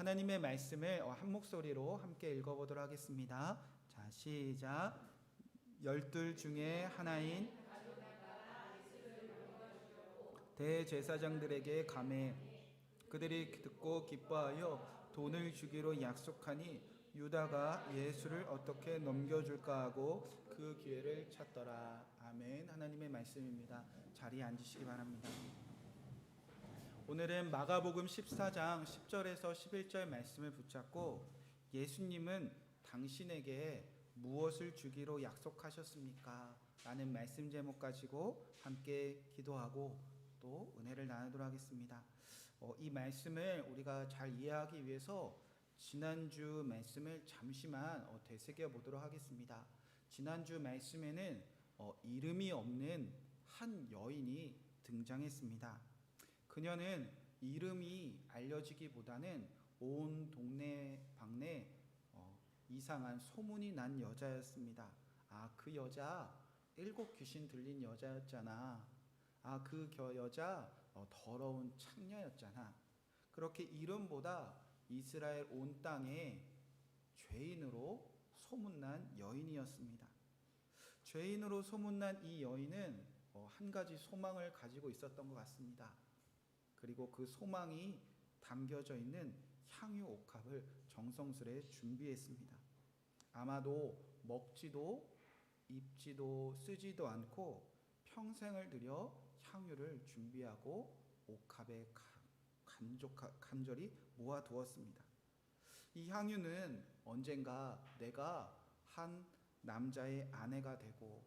하나님의 말씀을 한 목소리로 함께 읽어보도록 하겠습니다. 자, 시작. 열둘 중에 하나인 대제사장들에게 감해 그들이 듣고 기뻐하여 돈을 주기로 약속하니 유다가 예수를 어떻게 넘겨줄까 하고 그 기회를 찾더라. 아멘. 하나님의 말씀입니다. 자리에 앉으시기 바랍니다. 오늘은 마가복음 14장 10절에서 11절 말씀을 붙잡고 예수님은 당신에게 무엇을 주기로 약속하셨습니까? 라는 말씀 제목 가지고 함께 기도하고 또 은혜를 나누도록 하겠습니다. 이 말씀을 우리가 잘 이해하기 위해서 지난주 말씀을 잠시만 되새겨 보도록 하겠습니다. 지난주 말씀에는 이름이 없는 한 여인이 등장했습니다. 그녀는 이름이 알려지기보다는 온 동네 방네 이상한 소문이 난 여자였습니다. 그 여자 7 귀신 들린 여자였잖아. 그 여자 더러운 창녀였잖아. 그렇게 이름보다 이스라엘 온 땅에 죄인으로 소문난 여인이었습니다. 죄인으로 소문난 이 여인은 한 가지 소망을 가지고 있었던 것 같습니다. 그리고 그 소망이 담겨져 있는 향유 옥합을 정성스레 준비했습니다. 아마도 먹지도 입지도 쓰지도 않고 평생을 들여 향유를 준비하고 옥합에 간절히 모아두었습니다. 이 향유는 언젠가 내가 한 남자의 아내가 되고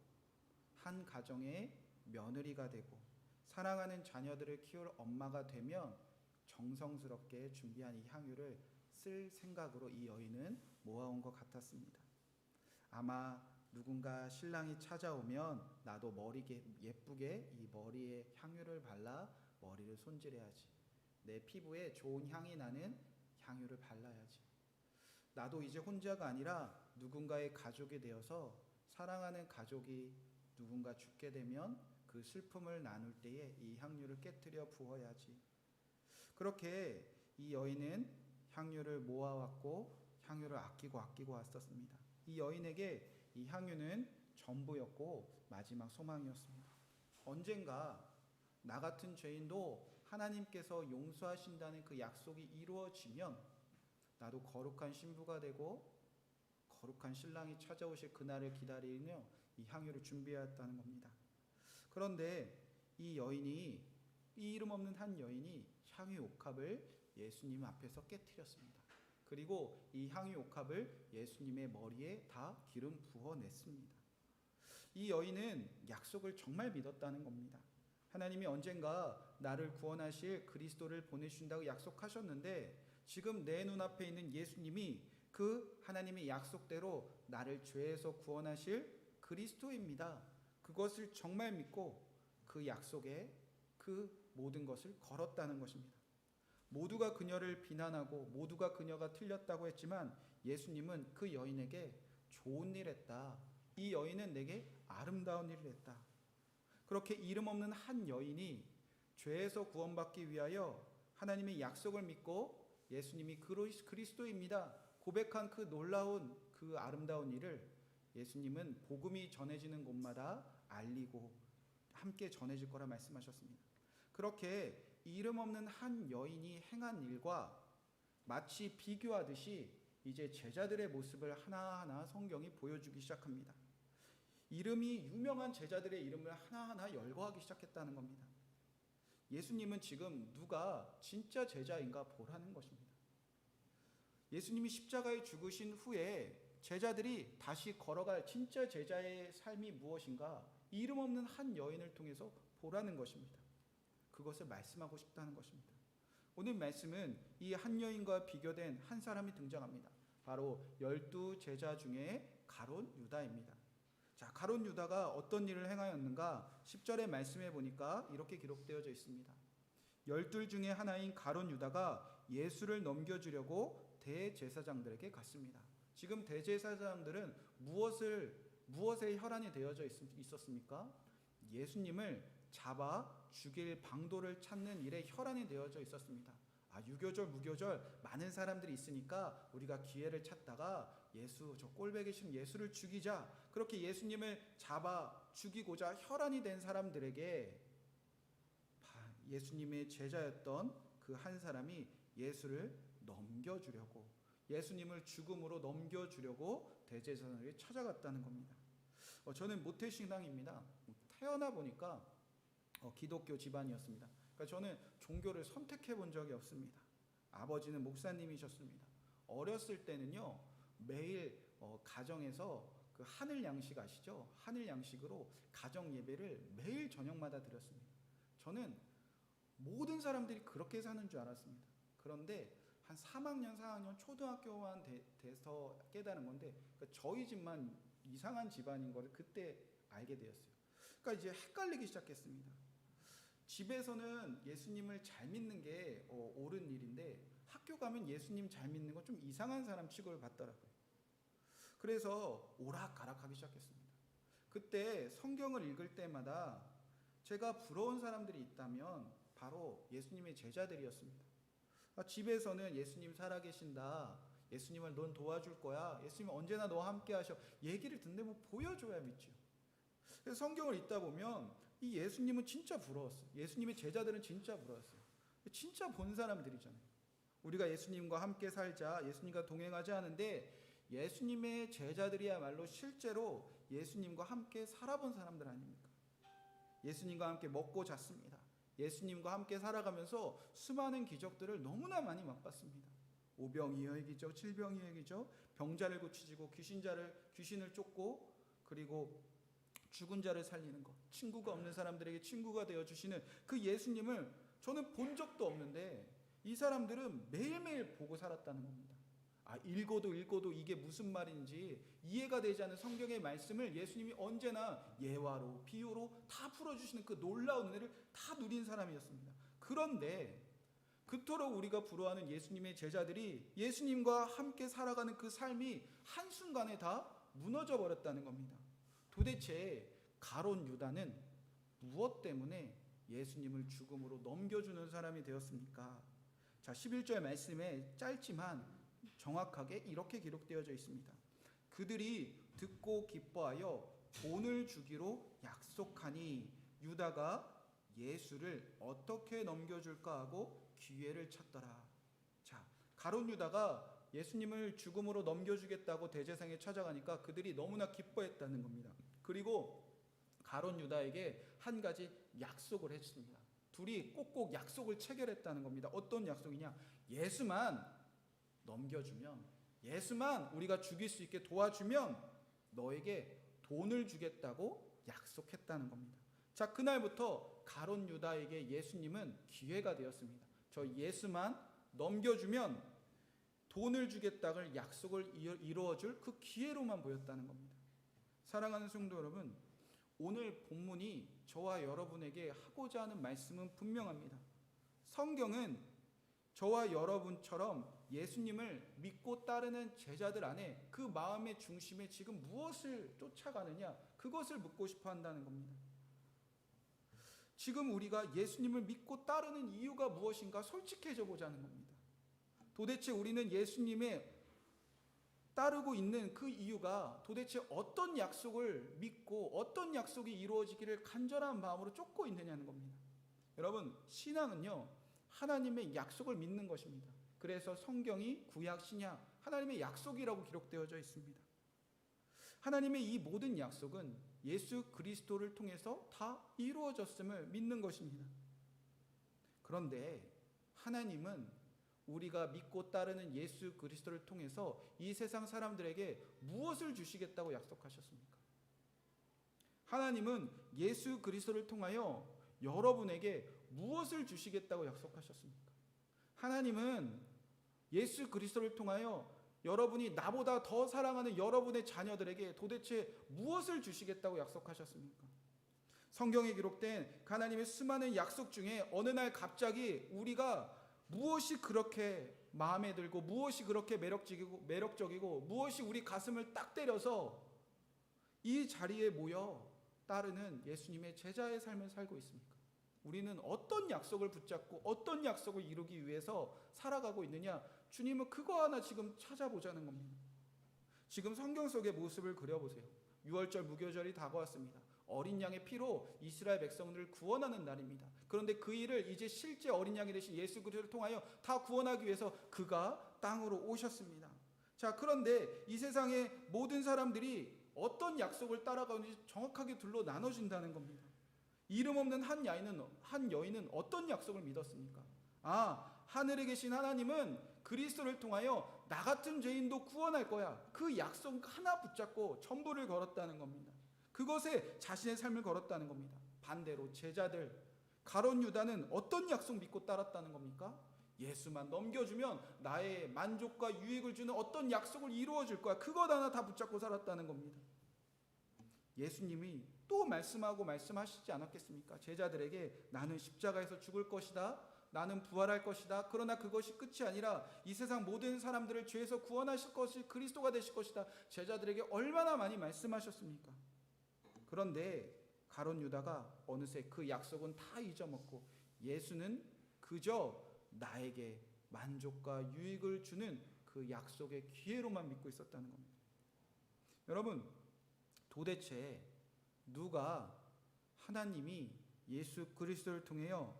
한 가정의 며느리가 되고 사랑하는 자녀들을 키울 엄마가 되면 정성스럽게 준비한 이 향유를 쓸 생각으로 이 여인은 모아온 것 같았습니다. 아마 누군가 신랑이 찾아오면 나도 예쁘게 이 머리에 향유를 발라 머리를 손질해야지. 내 피부에 좋은 향이 나는 향유를 발라야지. 나도 이제 혼자가 아니라 누군가의 가족이 되어서 사랑하는 가족이 누군가 죽게 되면 그 슬픔을 나눌 때에 이 향유를 깨트려 부어야지. 그렇게 이 여인은 향유를 모아왔고 향유를 아끼고 왔었습니다. 이 여인에게 이 향유는 전부였고 마지막 소망이었습니다. 언젠가 나 같은 죄인도 하나님께서 용서하신다는 그 약속이 이루어지면 나도 거룩한 신부가 되고 거룩한 신랑이 찾아오실 그날을 기다리며 이 향유를 준비해왔다는 겁니다. 그런데 이 이름 없는 한 여인이 향유 옥합을 예수님 앞에서 깨트렸습니다. 그리고 이 향유 옥합을 예수님의 머리에 다 기름 부어냈습니다. 이 여인은 약속을 정말 믿었다는 겁니다. 하나님이 언젠가 나를 구원하실 그리스도를 보내주신다고 약속하셨는데 지금 내 눈앞에 있는 예수님이 그 하나님의 약속대로 나를 죄에서 구원하실 그리스도입니다. 그것을 정말 믿고 그 약속에 그 모든 것을 걸었다는 것입니다. 모두가 그녀를 비난하고 모두가 그녀가 틀렸다고 했지만 예수님은 그 여인에게 좋은 일 했다. 이 여인은 내게 아름다운 일을 했다. 그렇게 이름 없는 한 여인이 죄에서 구원받기 위하여 하나님의 약속을 믿고 예수님이 그리스도입니다. 고백한 그 놀라운 그 아름다운 일을 예수님은 복음이 전해지는 곳마다 알리고 함께 전해질 거라 말씀하셨습니다. 그렇게 이름 없는 한 여인이 행한 일과 마치 비교하듯이 이제 제자들의 모습을 하나하나 성경이 보여주기 시작합니다. 이름이 유명한 제자들의 이름을 하나하나 열거하기 시작했다는 겁니다. 예수님은 지금 누가 진짜 제자인가 보라는 것입니다. 예수님이 십자가에 죽으신 후에 제자들이 다시 걸어갈 진짜 제자의 삶이 무엇인가 이름 없는 한 여인을 통해서 보라는 것입니다. 그것을 말씀하고 싶다는 것입니다. 오늘 말씀은 이 한 여인과 비교된 한 사람이 등장합니다. 바로 12 제자 중에 가룟 유다입니다. 자, 가룟 유다가 어떤 일을 행하였는가 10절의 말씀에 보니까 이렇게 기록되어져 있습니다. 12 중에 하나인 가룟 유다가 예수를 넘겨주려고 대제사장들에게 갔습니다. 지금 대제사장들은 무엇에 혈안이 되어져 있었습니까? 예수님을 잡아 죽일 방도를 찾는 일에 혈안이 되어져 있었습니다. 유교절 무교절 많은 사람들이 있으니까 우리가 기회를 찾다가 예수, 저 꼴배 계신 예수를 죽이자, 그렇게 예수님을 잡아 죽이고자 혈안이 된 사람들에게 예수님의 제자였던 그 한 사람이 예수를 넘겨주려고, 예수님을 죽음으로 넘겨주려고 대제사장에게 찾아갔다는 겁니다. 저는 모태신앙입니다. 태어나 보니까 기독교 집안이었습니다. 그러니까 저는 종교를 선택해 본 적이 없습니다. 아버지는 목사님이셨습니다. 어렸을 때는요, 매일 가정에서 그 하늘 양식 아시죠? 하늘 양식으로 가정 예배를 매일 저녁마다 드렸습니다. 저는 모든 사람들이 그렇게 사는 줄 알았습니다. 그런데 한 3학년, 4학년 초등학교만 돼서 깨달은 건데, 그러니까 저희 집만 이상한 집안인 거를 그때 알게 되었어요. 그러니까 이제 헷갈리기 시작했습니다. 집에서는 예수님을 잘 믿는 게 옳은 일인데 학교 가면 예수님 잘 믿는 건 좀 이상한 사람 취급을 받더라고요. 그래서 오락가락하기 시작했습니다. 그때 성경을 읽을 때마다 제가 부러운 사람들이 있다면 바로 예수님의 제자들이었습니다. 집에서는 예수님 살아계신다, 예수님을 넌 도와줄 거야, 예수님 언제나 너와 함께 하셔, 얘기를 듣는데 뭐 보여줘야 믿죠. 그래서 성경을 읽다 보면 이 예수님은 진짜 부러웠어요. 예수님의 제자들은 진짜 부러웠어요. 진짜 본 사람들이잖아요. 우리가 예수님과 함께 살자, 예수님과 동행하자 하는데 예수님의 제자들이야말로 실제로 예수님과 함께 살아본 사람들 아닙니까? 예수님과 함께 먹고 잤습니다. 예수님과 함께 살아가면서 수많은 기적들을 너무나 많이 맛봤습니다. 오병이어이기죠, 칠병이어이기죠, 병자를 고치시고 귀신을 쫓고, 그리고 죽은 자를 살리는 것, 친구가 없는 사람들에게 친구가 되어주시는 그 예수님을 저는 본 적도 없는데 이 사람들은 매일매일 보고 살았다는 겁니다. 읽어도 이게 무슨 말인지 이해가 되지 않는 성경의 말씀을 예수님이 언제나 예화로 비유로 다 풀어주시는 그 놀라운 은혜를 다 누린 사람이었습니다. 그런데 그토록 우리가 부러워하는 예수님의 제자들이 예수님과 함께 살아가는 그 삶이 한순간에 다 무너져 버렸다는 겁니다. 도대체 가룟 유다는 무엇 때문에 예수님을 죽음으로 넘겨주는 사람이 되었습니까? 자, 11절 말씀에 짧지만 정확하게 이렇게 기록되어져 있습니다. 그들이 듣고 기뻐하여 돈을 주기로 약속하니 유다가 예수를 어떻게 넘겨줄까 하고 기회를 찾더라. 자, 가룟 유다가 예수님을 죽음으로 넘겨주겠다고 대제사장에 찾아가니까 그들이 너무나 기뻐했다는 겁니다. 그리고 가룟 유다에게 한 가지 약속을 했습니다. 둘이 꼭꼭 약속을 체결했다는 겁니다. 어떤 약속이냐? 예수만 넘겨주면, 예수만 우리가 죽일 수 있게 도와주면 너에게 돈을 주겠다고 약속했다는 겁니다. 자, 그날부터 가룟 유다에게 예수님은 기회가 되었습니다. 저 예수만 넘겨주면 돈을 주겠다는 약속을 이루어줄 그 기회로만 보였다는 겁니다. 사랑하는 성도 여러분, 오늘 본문이 저와 여러분에게 하고자 하는 말씀은 분명합니다. 성경은 저와 여러분처럼 예수님을 믿고 따르는 제자들 안에 그 마음의 중심에 지금 무엇을 쫓아가느냐, 그것을 묻고 싶어 한다는 겁니다. 지금 우리가 예수님을 믿고 따르는 이유가 무엇인가 솔직해져 보자는 겁니다. 도대체 우리는 예수님의 따르고 있는 그 이유가 도대체 어떤 약속을 믿고 어떤 약속이 이루어지기를 간절한 마음으로 쫓고 있느냐는 겁니다. 여러분, 신앙은요, 하나님의 약속을 믿는 것입니다. 그래서 성경이 구약 신약 하나님의 약속이라고 기록되어져 있습니다. 하나님의 이 모든 약속은 예수 그리스도를 통해서 다 이루어졌음을 믿는 것입니다. 그런데 하나님은 우리가 믿고 따르는 예수 그리스도를 통해서 이 세상 사람들에게 무엇을 주시겠다고 약속하셨습니까? 하나님은 예수 그리스도를 통하여 여러분에게 무엇을 주시겠다고 약속하셨습니까? 하나님은 예수 그리스도를 통하여 여러분이 나보다 더 사랑하는 여러분의 자녀들에게 도대체 무엇을 주시겠다고 약속하셨습니까? 성경에 기록된 하나님의 수많은 약속 중에 어느 날 갑자기 우리가 무엇이 그렇게 마음에 들고 무엇이 그렇게 매력적이고 무엇이 우리 가슴을 딱 때려서 이 자리에 모여 따르는 예수님의 제자의 삶을 살고 있습니까? 우리는 어떤 약속을 붙잡고 어떤 약속을 이루기 위해서 살아가고 있느냐? 주님은 그거 하나 지금 찾아보자는 겁니다. 지금 성경 속의 모습을 그려보세요. 6월절 무교절이 다가왔습니다. 어린 양의 피로 이스라엘 백성들을 구원하는 날입니다. 그런데 그 일을 이제 실제 어린 양이 되신 예수 그리스도를 통하여 다 구원하기 위해서 그가 땅으로 오셨습니다. 자, 그런데 이 세상의 모든 사람들이 어떤 약속을 따라가는지 정확하게 둘로 나눠진다는 겁니다. 이름 없는 한 여인은 어떤 약속을 믿었습니까? 하늘에 계신 하나님은 그리스도를 통하여 나 같은 죄인도 구원할 거야. 그 약속 하나 붙잡고 전부를 걸었다는 겁니다. 그것에 자신의 삶을 걸었다는 겁니다. 반대로 제자들 가룟 유다는 어떤 약속 믿고 따랐다는 겁니까? 예수만 넘겨주면 나의 만족과 유익을 주는 어떤 약속을 이루어 줄 거야. 그것 하나 다 붙잡고 살았다는 겁니다. 예수님이 또 말씀하시지 않았겠습니까? 제자들에게 나는 십자가에서 죽을 것이다. 나는 부활할 것이다. 그러나 그것이 끝이 아니라 이 세상 모든 사람들을 죄에서 구원하실 것이 그리스도가 되실 것이다. 제자들에게 얼마나 많이 말씀하셨습니까? 그런데 가룟 유다가 어느새 그 약속은 다 잊어먹고 예수는 그저 나에게 만족과 유익을 주는 그 약속의 기회로만 믿고 있었다는 겁니다. 여러분, 도대체 누가 하나님이 예수 그리스도를 통하여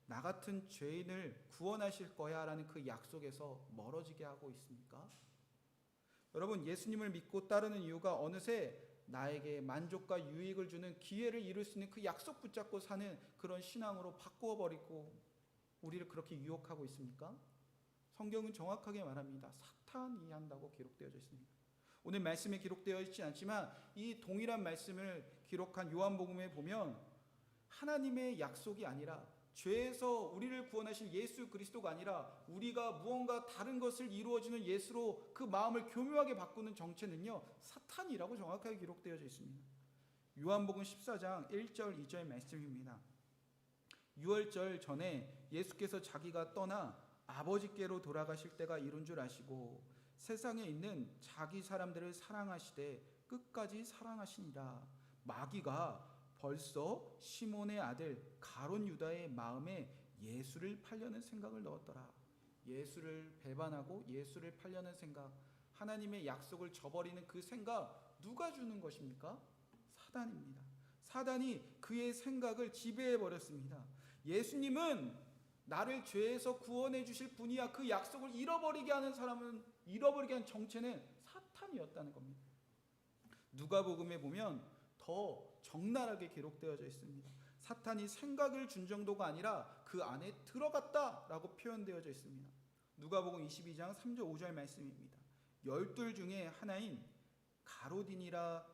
나 같은 죄인을 구원하실 거야 라는 그 약속에서 멀어지게 하고 있습니까? 여러분, 예수님을 믿고 따르는 이유가 어느새 나에게 만족과 유익을 주는 기회를 이룰 수 있는 그 약속 붙잡고 사는 그런 신앙으로 바꾸어버리고 우리를 그렇게 유혹하고 있습니까? 성경은 정확하게 말합니다. 사탄이 한다고 기록되어져 있습니다. 오늘 말씀에 기록되어 있지 않지만 이 동일한 말씀을 기록한 요한복음에 보면 하나님의 약속이 아니라 죄에서 우리를 구원하실 예수 그리스도가 아니라 우리가 무언가 다른 것을 이루어주는 예수로 그 마음을 교묘하게 바꾸는 정체는요, 사탄이라고 정확하게 기록되어져 있습니다. 요한복음 14장 1절 2절 말씀입니다. 유월절 전에 예수께서 자기가 떠나 아버지께로 돌아가실 때가 이룬 줄 아시고 세상에 있는 자기 사람들을 사랑하시되 끝까지 사랑하시니라. 마귀가 벌써 시몬의 아들 가룟 유다의 마음에 예수를 팔려는 생각을 넣었더라. 예수를 배반하고 예수를 팔려는 생각, 하나님의 약속을 저버리는 그 생각 누가 주는 것입니까? 사단입니다. 사단이 그의 생각을 지배해버렸습니다. 예수님은 나를 죄에서 구원해 주실 분이야. 그 약속을 잃어버리게 하는 정체는 사탄이었다는 겁니다. 누가복음에 보면 더 적나라하게 기록되어져 있습니다. 사탄이 생각을 준 정도가 아니라 그 안에 들어갔다라고 표현되어져 있습니다. 누가복음 22장 3절 5절 말씀입니다. 12 중에 하나인 가로딘이라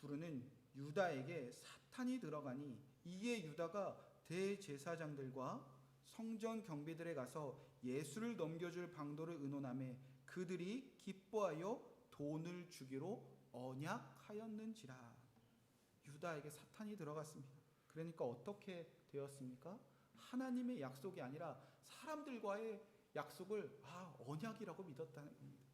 부르는 유다에게 사탄이 들어가니 이에 유다가 대제사장들과 성전 경비들에 가서 예수를 넘겨줄 방도를 의논하며 그들이 기뻐하여 돈을 주기로 언약하였는지라. 유다에게 사탄이 들어갔습니다. 그러니까 어떻게 되었습니까? 하나님의 약속이 아니라 사람들과의 약속을 언약이라고 믿었다는 겁니다.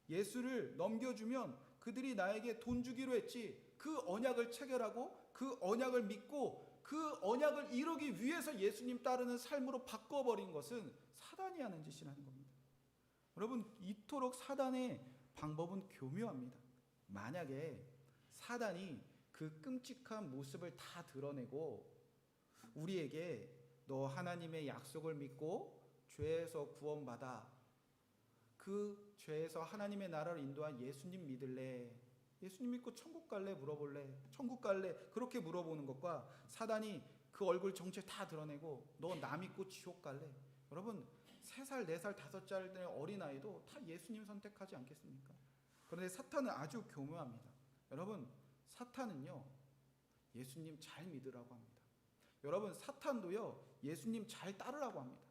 예수를 넘겨주면 그들이 나에게 돈 주기로 했지, 그 언약을 체결하고 그 언약을 믿고 그 언약을 이루기 위해서 예수님 따르는 삶으로 바꿔버린 것은 사단이 하는 짓이라는 겁니다. 여러분, 이토록 사단의 방법은 교묘합니다. 만약에 사단이 그 끔찍한 모습을 다 드러내고 우리에게 너 하나님의 약속을 믿고 죄에서 구원받아, 그 죄에서 하나님의 나라를 인도한 예수님 믿을래? 예수님 믿고 천국 갈래? 물어볼래? 천국 갈래? 그렇게 물어보는 것과 사단이 그 얼굴 정체 다 드러내고 너 나 믿고 지옥 갈래? 여러분, 3살, 4살, 5살 어린아이도 다 예수님 선택하지 않겠습니까? 그런데 사탄은 아주 교묘합니다. 여러분, 사탄은요, 예수님 잘 믿으라고 합니다. 여러분, 사탄도요, 예수님 잘 따르라고 합니다.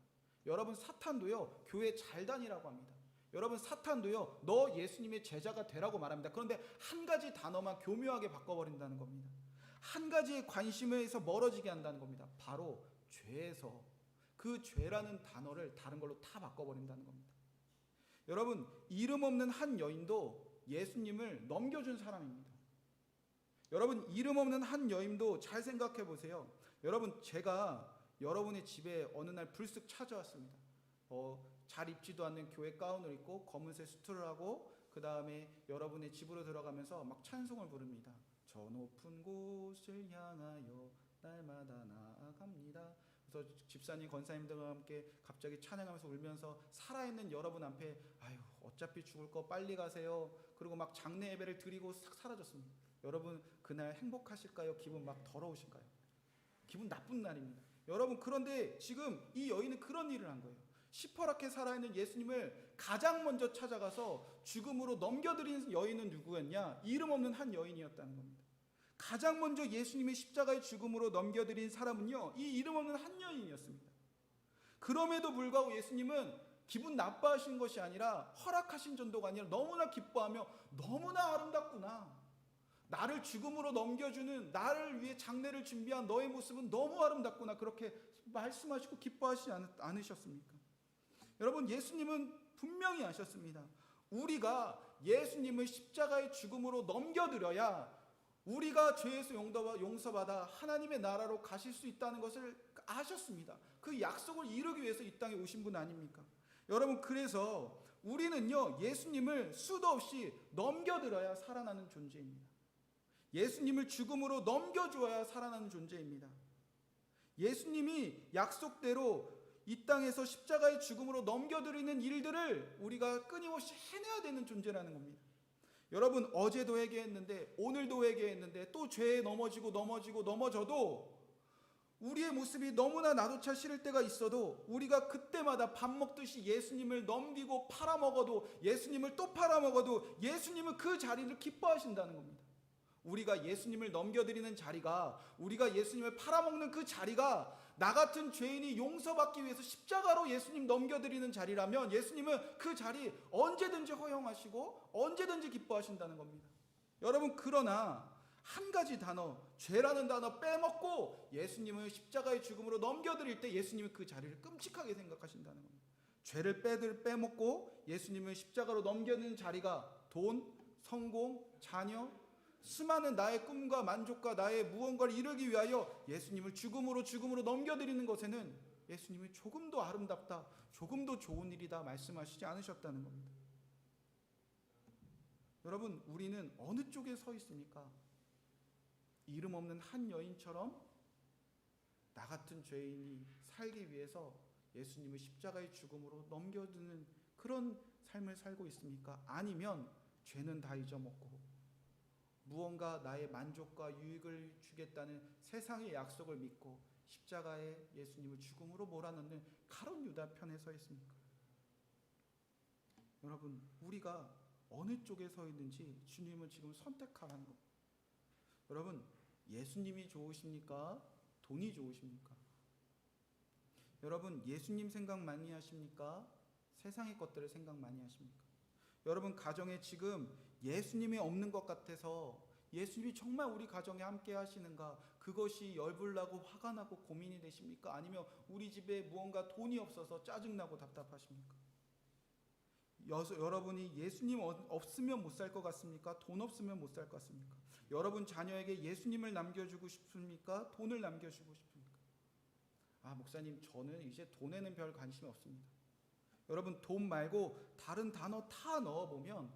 여러분, 사탄도요, 교회 잘 다니라고 합니다. 여러분, 사탄도요, 너 예수님의 제자가 되라고 말합니다. 그런데 한 가지 단어만 교묘하게 바꿔버린다는 겁니다. 한 가지의 관심에서 멀어지게 한다는 겁니다. 바로 죄에서, 그 죄라는 단어를 다른 걸로 다 바꿔버린다는 겁니다. 여러분, 이름 없는 한 여인도 예수님을 넘겨준 사람입니다. 여러분, 이름 없는 한 여인도 잘 생각해 보세요. 여러분, 제가 여러분의 집에 어느 날 불쑥 찾아왔습니다. 잘 입지도 않는 교회 가운을 입고 검은색 수트를 하고 그 다음에 여러분의 집으로 들어가면서 막 찬송을 부릅니다. 저 높은 곳을 향하여 날마다 나아갑니다. 그래서 집사님, 권사님들과 함께 갑자기 찬양하면서 울면서 살아있는 여러분 앞에 아유 어차피 죽을 거 빨리 가세요. 그리고 막 장례 예배를 드리고 싹 사라졌습니다. 여러분 그날 행복하실까요? 기분 막 더러우실까요? 기분 나쁜 날입니다. 여러분, 그런데 지금 이 여인은 그런 일을 한 거예요. 시퍼렇게 살아있는 예수님을 가장 먼저 찾아가서 죽음으로 넘겨드린 여인은 누구였냐? 이름 없는 한 여인이었다는 겁니다. 가장 먼저 예수님의 십자가의 죽음으로 넘겨드린 사람은요, 이 이름 없는 한 여인이었습니다. 그럼에도 불구하고 예수님은 기분 나빠하신 것이 아니라, 허락하신 전도가 아니라 너무나 기뻐하며 너무나 아름답구나, 나를 죽음으로 넘겨주는, 나를 위해 장례를 준비한 너의 모습은 너무 아름답구나, 그렇게 말씀하시고 기뻐하시지 않으셨습니까? 여러분, 예수님은 분명히 아셨습니다. 우리가 예수님을 십자가의 죽음으로 넘겨드려야 우리가 죄에서 용서받아 하나님의 나라로 가실 수 있다는 것을 아셨습니다. 그 약속을 이루기 위해서 이 땅에 오신 분 아닙니까? 여러분, 그래서 우리는요, 예수님을 수도 없이 넘겨드려야 살아나는 존재입니다. 예수님을 죽음으로 넘겨주어야 살아나는 존재입니다. 예수님이 약속대로 이 땅에서 십자가의 죽음으로 넘겨드리는 일들을 우리가 끊임없이 해내야 되는 존재라는 겁니다. 여러분, 어제도 회개했는데, 오늘도 회개했는데, 또 죄에 넘어져도 우리의 모습이 너무나 나조차 싫을 때가 있어도 우리가 그때마다 밥 먹듯이 예수님을 넘기고 팔아먹어도, 예수님을 또 팔아먹어도 예수님은 그 자리를 기뻐하신다는 겁니다. 우리가 예수님을 넘겨드리는 자리가, 우리가 예수님을 팔아먹는 그 자리가 나 같은 죄인이 용서받기 위해서 십자가로 예수님 넘겨드리는 자리라면 예수님은 그 자리 언제든지 허용하시고 언제든지 기뻐하신다는 겁니다. 여러분, 그러나 한 가지 단어, 죄라는 단어 빼먹고 예수님을 십자가의 죽음으로 넘겨드릴 때 예수님은 그 자리를 끔찍하게 생각하신다는 겁니다. 죄를 빼먹고 예수님을 십자가로 넘겨드리는 자리가 돈, 성공, 자녀, 수많은 나의 꿈과 만족과 나의 무언가를 이루기 위하여 예수님을 죽음으로 넘겨드리는 것에는 예수님이 조금도 아름답다, 조금도 좋은 일이다 말씀하시지 않으셨다는 겁니다. 여러분, 우리는 어느 쪽에 서 있습니까? 이름 없는 한 여인처럼 나 같은 죄인이 살기 위해서 예수님을 십자가의 죽음으로 넘겨드는 그런 삶을 살고 있습니까? 아니면 죄는 다 잊어먹고 무언가 나의 만족과 유익을 주겠다는 세상의 약속을 믿고 십자가에 예수님을 죽음으로 몰아넣는 가룟 유다 편에 서 있습니까? 여러분, 우리가 어느 쪽에 서 있는지 주님은 지금 선택하라는 겁니다. 여러분, 예수님이 좋으십니까? 돈이 좋으십니까? 여러분, 예수님 생각 많이 하십니까? 세상의 것들을 생각 많이 하십니까? 여러분, 가정에 지금 예수님이 없는 것 같아서 예수님이 정말 우리 가정에 함께 하시는가, 그것이 열불나고 화가 나고 고민이 되십니까? 아니면 우리 집에 무언가 돈이 없어서 짜증나고 답답하십니까? 여러분이 예수님 없으면 못 살 것 같습니까? 돈 없으면 못 살 것 같습니까? 여러분 자녀에게 예수님을 남겨주고 싶습니까? 돈을 남겨주고 싶습니까? 목사님, 저는 이제 돈에는 별 관심이 없습니다. 여러분, 돈 말고 다른 단어 다 넣어보면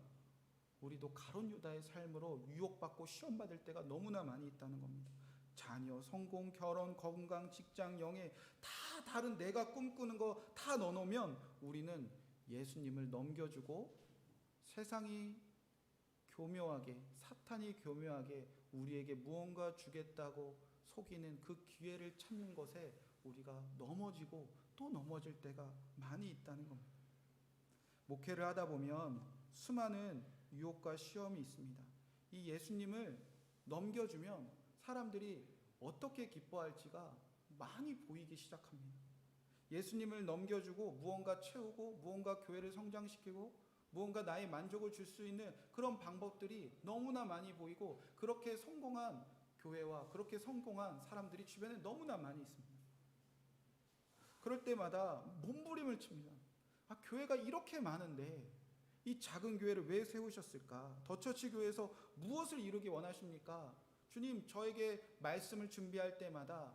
우리도 가룟 유다의 삶으로 유혹받고 시험받을 때가 너무나 많이 있다는 겁니다. 자녀, 성공, 결혼, 건강, 직장, 영예, 다 다른 내가 꿈꾸는 거 다 넣어놓으면 우리는 예수님을 넘겨주고 세상이 교묘하게, 사탄이 교묘하게 우리에게 무언가 주겠다고 속이는 그 기회를 찾는 것에 우리가 넘어지고 또 넘어질 때가 많이 있다는 겁니다. 목회를 하다 보면 수많은 유혹과 시험이 있습니다. 이 예수님을 넘겨주면 사람들이 어떻게 기뻐할지가 많이 보이기 시작합니다. 예수님을 넘겨주고 무언가 채우고 무언가 교회를 성장시키고 무언가 나의 만족을 줄 수 있는 그런 방법들이 너무나 많이 보이고, 그렇게 성공한 교회와 그렇게 성공한 사람들이 주변에 너무나 많이 있습니다. 그럴 때마다 몸부림을 칩니다. 교회가 이렇게 많은데 이 작은 교회를 왜 세우셨을까? 더처치 교회에서 무엇을 이루기 원하십니까? 주님, 저에게 말씀을 준비할 때마다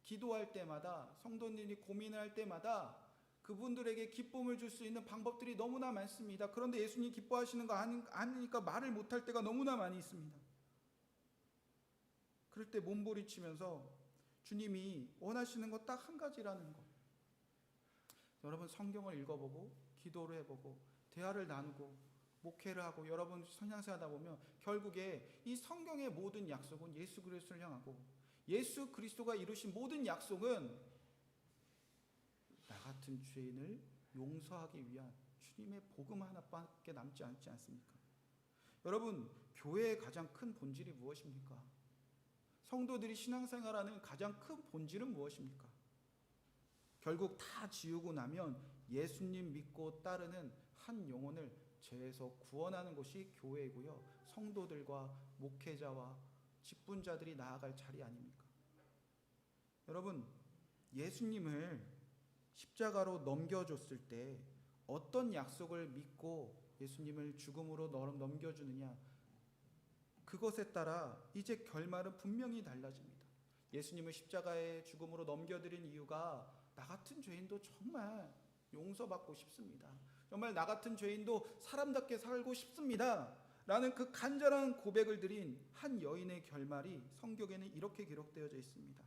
기도할 때마다, 성도님이 고민을 할 때마다 그분들에게 기쁨을 줄 수 있는 방법들이 너무나 많습니다. 그런데 예수님 기뻐하시는 거 아니니까 말을 못할 때가 너무나 많이 있습니다. 그럴 때 몸부리치면서 주님이 원하시는 거 딱 한 가지라는 거. 여러분 성경을 읽어보고 기도를 해보고 대화를 나누고 목회를 하고 여러분 성향생활하다 보면 결국에 이 성경의 모든 약속은 예수 그리스도를 향하고 예수 그리스도가 이루신 모든 약속은 나 같은 죄인을 용서하기 위한 주님의 복음 하나밖에 남지 않지 않습니까? 여러분 교회의 가장 큰 본질이 무엇입니까? 성도들이 신앙생활하는 가장 큰 본질은 무엇입니까? 결국 다 지우고 나면 예수님 믿고 따르는 한 영혼을 죄에서 구원하는 것이 교회이고요. 성도들과 목회자와 직분자들이 나아갈 자리 아닙니까? 여러분 예수님을 십자가로 넘겨줬을 때 어떤 약속을 믿고 예수님을 죽음으로 넘겨주느냐, 그것에 따라 이제 결말은 분명히 달라집니다. 예수님을 십자가의 죽음으로 넘겨드린 이유가 나 같은 죄인도 정말 용서받고 싶습니다. 정말 나 같은 죄인도 사람답게 살고 싶습니다. 라는 그 간절한 고백을 드린 한 여인의 결말이 성경에는 이렇게 기록되어져 있습니다.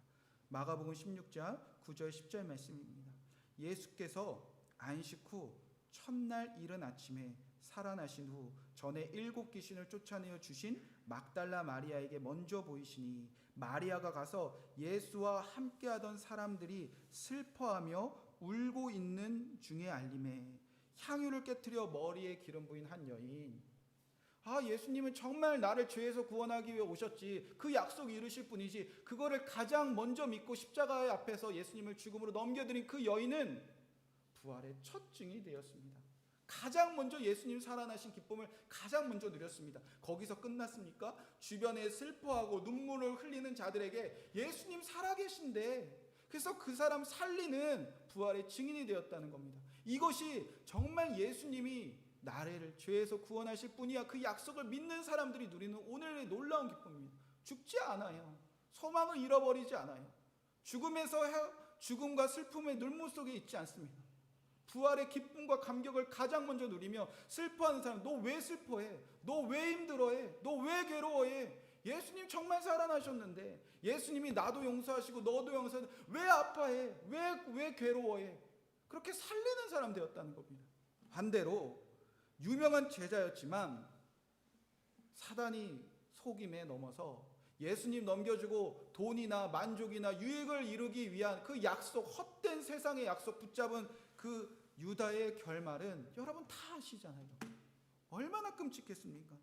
마가복음 16장 9절 10절 말씀입니다. 예수께서 안식 후 첫날 이른 아침에 살아나신 후 전에 7 귀신을 쫓아내어 주신 막달라 마리아에게 먼저 보이시니 마리아가 가서 예수와 함께하던 사람들이 슬퍼하며 울고 있는 중에 알림에 향유를 깨뜨려 머리에 기름 부인 한 여인. 예수님은 정말 나를 죄에서 구원하기 위해 오셨지, 그 약속 이루실 분이지, 그거를 가장 먼저 믿고 십자가의 앞에서 예수님을 죽음으로 넘겨드린 그 여인은 부활의 첫 증이 되었습니다. 가장 먼저 예수님 살아나신 기쁨을 가장 먼저 누렸습니다. 거기서 끝났습니까? 주변에 슬퍼하고 눈물을 흘리는 자들에게 예수님 살아계신데, 그래서 그 사람 살리는 부활의 증인이 되었다는 겁니다. 이것이 정말 예수님이 나를 죄에서 구원하실 분이야, 그 약속을 믿는 사람들이 누리는 오늘의 놀라운 기쁨입니다. 죽지 않아요. 소망을 잃어버리지 않아요. 죽음과 슬픔의 눈물 속에 있지 않습니다. 부활의 기쁨과 감격을 가장 먼저 누리며 슬퍼하는 사람, 너 왜 슬퍼해? 너 왜 힘들어해? 너 왜 괴로워해? 예수님 정말 살아나셨는데, 예수님이 나도 용서하시고 너도 용서해, 왜 아파해? 왜 괴로워해? 그렇게 살리는 사람 되었다는 겁니다. 반대로 유명한 제자였지만 사단이 속임에 넘어서 예수님 넘겨주고 돈이나 만족이나 유익을 이루기 위한 그 약속, 헛된 세상의 약속 붙잡은 그 유다의 결말은 여러분 다 아시잖아요. 얼마나 끔찍했습니까?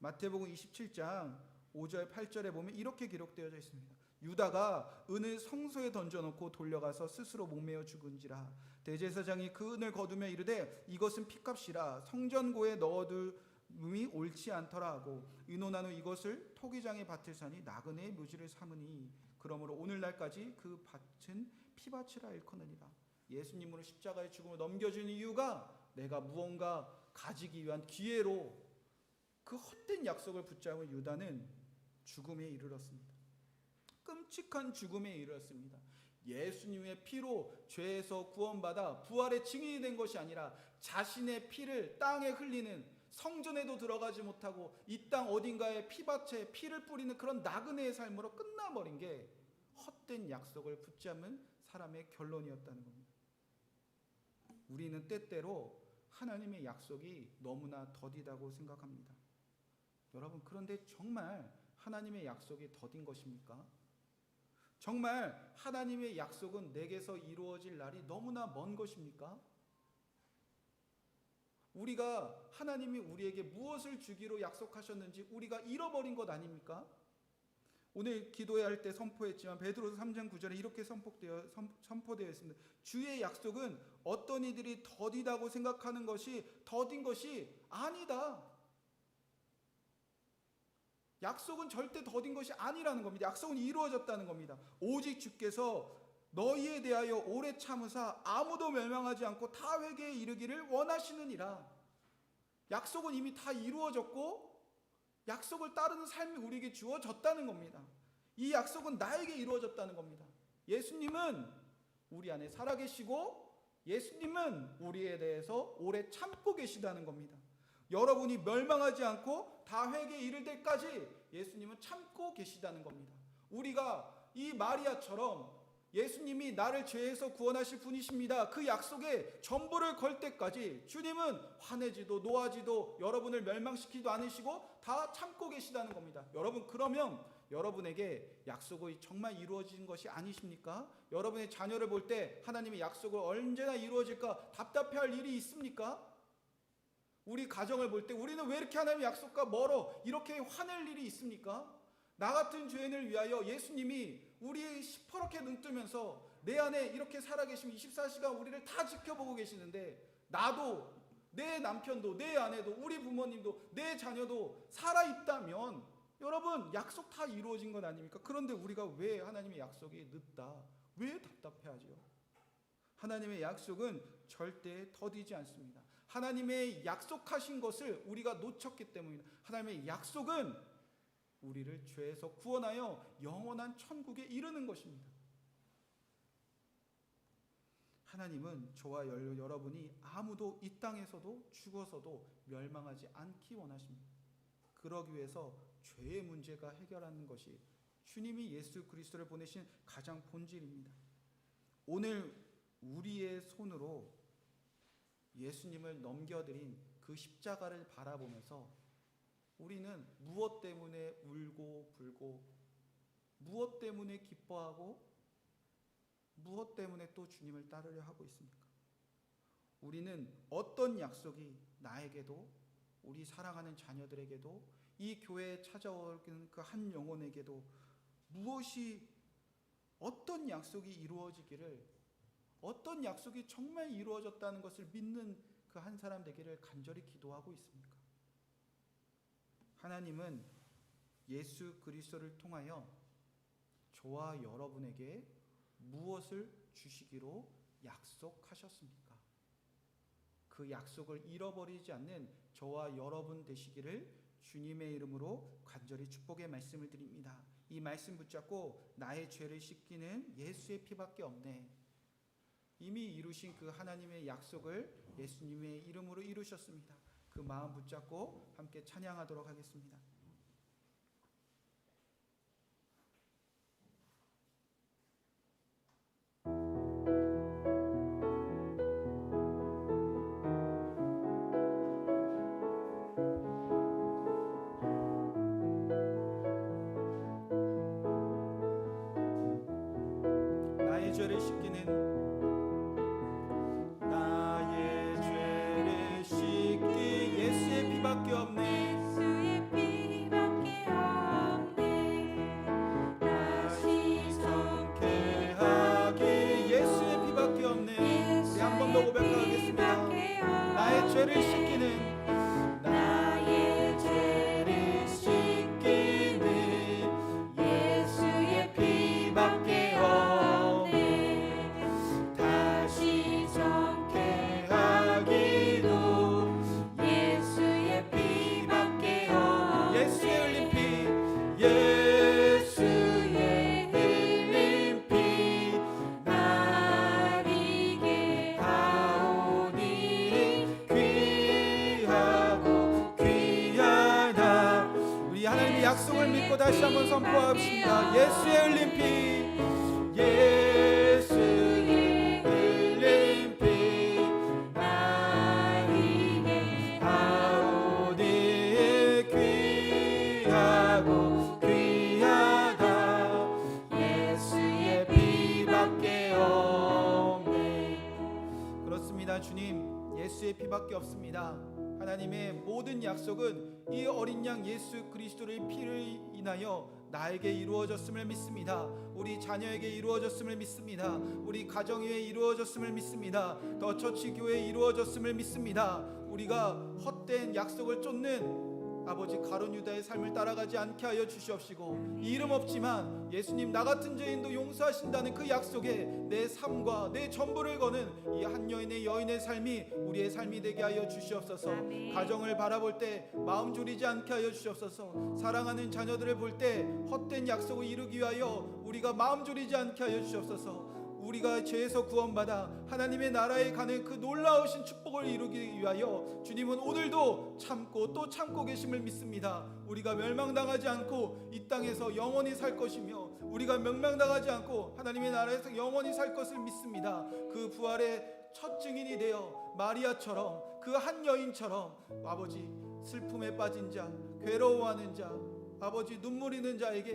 마태복음 27장 5절 8절에 보면 이렇게 기록되어져 있습니다. 유다가 은을 성소에 던져놓고 돌려가서 스스로 목매어 죽은지라. 대제사장이 그 은을 거두며 이르되 이것은 피값이라 성전고에 넣어둠이 옳지 않더라 하고 의논한 후 이것을 토기장의 밭을 사니 나그네의 묘지를 삼으니 그러므로 오늘날까지 그 밭은 피밭이라 일컫느니라. 예수님으로 십자가의 죽음을 넘겨준 이유가 내가 무언가 가지기 위한 기회로 그 헛된 약속을 붙잡은 유다는 죽음에 이르렀습니다. 끔찍한 죽음에 이르렀습니다. 예수님의 피로 죄에서 구원받아 부활의 증인이 된 것이 아니라 자신의 피를 땅에 흘리는, 성전에도 들어가지 못하고 이 땅 어딘가에 피밭에 피를 뿌리는 그런 나그네의 삶으로 끝나버린 게 헛된 약속을 붙잡은 사람의 결론이었다는 겁니다. 우리는 때때로 하나님의 약속이 너무나 더디다고 생각합니다. 여러분, 그런데 정말 하나님의 약속이 더딘 것입니까? 정말 하나님의 약속은 내게서 이루어질 날이 너무나 먼 것입니까? 우리가 하나님이 우리에게 무엇을 주기로 약속하셨는지 우리가 잃어버린 것 아닙니까? 오늘 기도할 때 선포했지만 베드로서 3장 9절에 이렇게 선포되어 있습니다. 주의 약속은 어떤 이들이 더디다고 생각하는 것이 더딘 것이 아니다. 약속은 절대 더딘 것이 아니라는 겁니다. 약속은 이루어졌다는 겁니다. 오직 주께서 너희에 대하여 오래 참으사 아무도 멸망하지 않고 다 회개에 이르기를 원하시느니라. 약속은 이미 다 이루어졌고 약속을 따르는 삶이 우리에게 주어졌다는 겁니다. 이 약속은 나에게 이루어졌다는 겁니다. 예수님은 우리 안에 살아계시고 예수님은 우리에 대해서 오래 참고 계시다는 겁니다. 여러분이 멸망하지 않고 다 회개에 이를 때까지 예수님은 참고 계시다는 겁니다. 우리가 이 마리아처럼 예수님이 나를 죄에서 구원하실 분이십니다, 그 약속에 전부를 걸 때까지 주님은 화내지도 노하지도 여러분을 멸망시키지도 않으시고 다 참고 계시다는 겁니다. 여러분, 그러면 여러분에게 약속이 정말 이루어진 것이 아니십니까? 여러분의 자녀를 볼 때 하나님의 약속을 언제나 이루어질까 답답해할 일이 있습니까? 우리 가정을 볼 때 우리는 왜 이렇게 하나님의 약속과 멀어, 이렇게 화낼 일이 있습니까? 나 같은 죄인을 위하여 예수님이 우리 시퍼렇게 눈 뜨면서 내 안에 이렇게 살아계시면 24시간 우리를 다 지켜보고 계시는데, 나도 내 남편도 내 아내도 우리 부모님도 내 자녀도 살아있다면 여러분, 약속 다 이루어진 것 아닙니까? 그런데 우리가 왜 하나님의 약속이 늦다, 왜 답답해하죠? 하나님의 약속은 절대 더디지 않습니다. 하나님의 약속하신 것을 우리가 놓쳤기 때문입니다. 하나님의 약속은 우리를 죄에서 구원하여 영원한 천국에 이르는 것입니다. 하나님은 저와 여러분이 아무도 이 땅에서도 죽어서도 멸망하지 않기 원하십니다. 그러기 위해서 죄의 문제가 해결하는 것이 주님이 예수 그리스도를 보내신 가장 본질입니다. 오늘 우리의 손으로 예수님을 넘겨드린 그 십자가를 바라보면서 우리는 무엇 때문에 울고 불고, 무엇 때문에 기뻐하고, 무엇 때문에 또 주님을 따르려 하고 있습니까? 우리는 어떤 약속이 나에게도, 우리 사랑하는 자녀들에게도, 이 교회에 찾아오는 그 한 영혼에게도 무엇이, 어떤 약속이 이루어지기를, 어떤 약속이 정말 이루어졌다는 것을 믿는 그 한 사람 되기를 간절히 기도하고 있습니까? 하나님은 예수 그리스도를 통하여 저와 여러분에게 무엇을 주시기로 약속하셨습니까? 그 약속을 잃어버리지 않는 저와 여러분 되시기를 주님의 이름으로 간절히 축복의 말씀을 드립니다. 이 말씀 붙잡고 나의 죄를 씻기는 예수의 피밖에 없네. 이미 이루신 그 하나님의 약속을 예수님의 이름으로 이루셨습니다. 그 마음 붙잡고 함께 찬양하도록 하겠습니다. 나의 죄를 씻기는 피밖에 없네. 예수의 피밖에 없네. 다시 정케하기 예수의 피밖에 없네. 우리 한 번 더 고백하겠습니다. 나의 죄를 씻기는, 나의 죄를 씻기는 예수의 피밖에 없네. 다시 정케하기도 약속을 믿고 다시 한번 선포합시다. 예수의 흘린 피, 예수의 흘린 피, 나에게 아오니 귀하고 귀하다. 예수의 피밖에 없네. 그렇습니다. 주님, 예수의 피밖에 없습니다. 하나님의 모든 약속은 이 어린 양 예수 그리스도의 피를 인하여 나에게 이루어졌음을 믿습니다. 우리 자녀에게 이루어졌음을 믿습니다. 우리 가정 위에 이루어졌음을 믿습니다. 더 처치 교회에 이루어졌음을 믿습니다. 우리가 헛된 약속을 쫓는 아버지 가룟 유다의 삶을 따라가지 않게 하여 주시옵시고, 이름 없지만 예수님 나 같은 죄인도 용서하신다는 그 약속에 내 삶과 내 전부를 거는 이 한 여인의 삶이 우리의 삶이 되게 하여 주시옵소서. 아멘. 가정을 바라볼 때 마음 졸이지 않게 하여 주시옵소서. 사랑하는 자녀들을 볼 때 헛된 약속을 이루기 위하여 우리가 마음 졸이지 않게 하여 주시옵소서. 우리가 죄에서 구원받아 하나님의 나라에 가는 그 놀라우신 축복을 이루기 위하여 주님은 오늘도 참고 또 참고 계심을 믿습니다. 우리가 멸망당하지 않고 이 땅에서 영원히 살 것이며, 우리가 멸망당하지 않고 하나님의 나라에서 영원히 살 것을 믿습니다. 그 부활의 첫 증인이 되어 마리아처럼, 그 한 여인처럼 아버지 슬픔에 빠진 자, 괴로워하는 자, 아버지 눈물 있는 자에게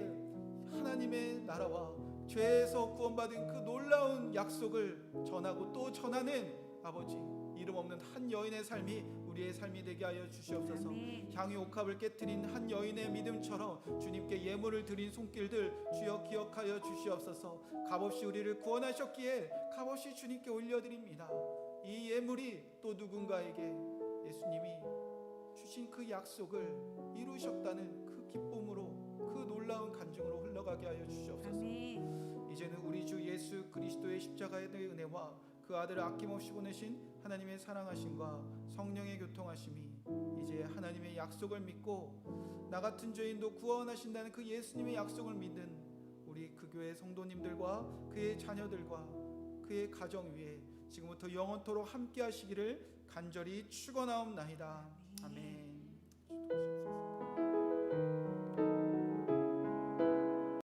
하나님의 나라와 죄에서 구원받은 그 놀라운 약속을 전하고 또 전하는 아버지 이름 없는 한 여인의 삶이 우리의 삶이 되게 하여 주시옵소서. 아멘. 향유 옥합을 깨트린 한 여인의 믿음처럼 주님께 예물을 드린 손길들 주여 기억하여 주시옵소서. 값없이 우리를 구원하셨기에 값없이 주님께 올려드립니다. 이 예물이 또 누군가에게 예수님이 주신 그 약속을 이루셨다는 그 기쁨으로, 그 놀라운 간증으로 흘러가게 하여 주시옵소서. 아멘. 이제는 우리 주 예수 그리스도의 십자가의 은혜와 그 아들을 아낌없이 보내신 하나님의 사랑하심과 성령의 교통하심이 이제 하나님의 약속을 믿고 나 같은 죄인도 구원하신다는 그 예수님의 약속을 믿는 우리 그 교회 성도님들과 그의 자녀들과 그의 가정 위에 지금부터 영원토록 함께 하시기를 간절히 축원하옵나이다. 아멘.